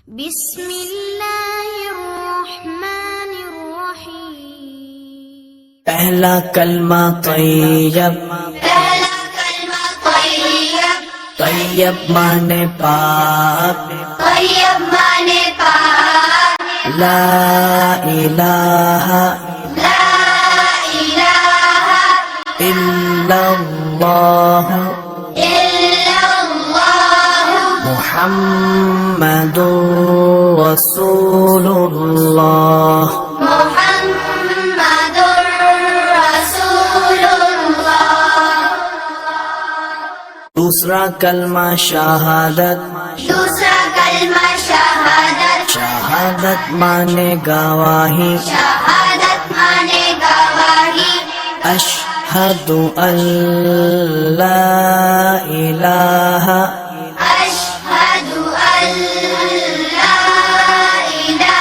بسم اللہ الرحمن الرحیم. پہلا کلمہ طیب. پہلا کلمہ طیب. طیب مانے پاک. طیب مانے پاک. لا الہ لا الہ الا اللہ الا اللہ محمد رسول اللہ. محمد رسول اللہ. دوسرا کلمہ شہادت. دوسرا کلمہ شہادت. شہادت مانے گواہی. شہادت مانے گواہی. اشہد ان لا الہ اشہد ان لا الہ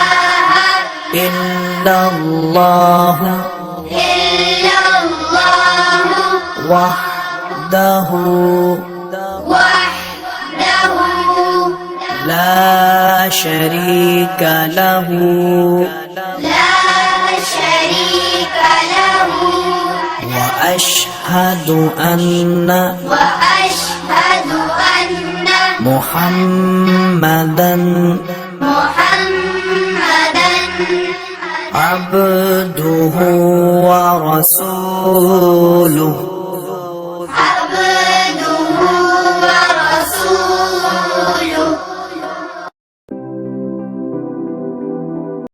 الا اللہ الا اللہ وحدہ وحدہ لا شریک لہ لا شریک لہ واشہد ان واشہد ان محمدا محمدا عبدہ ورسولہ.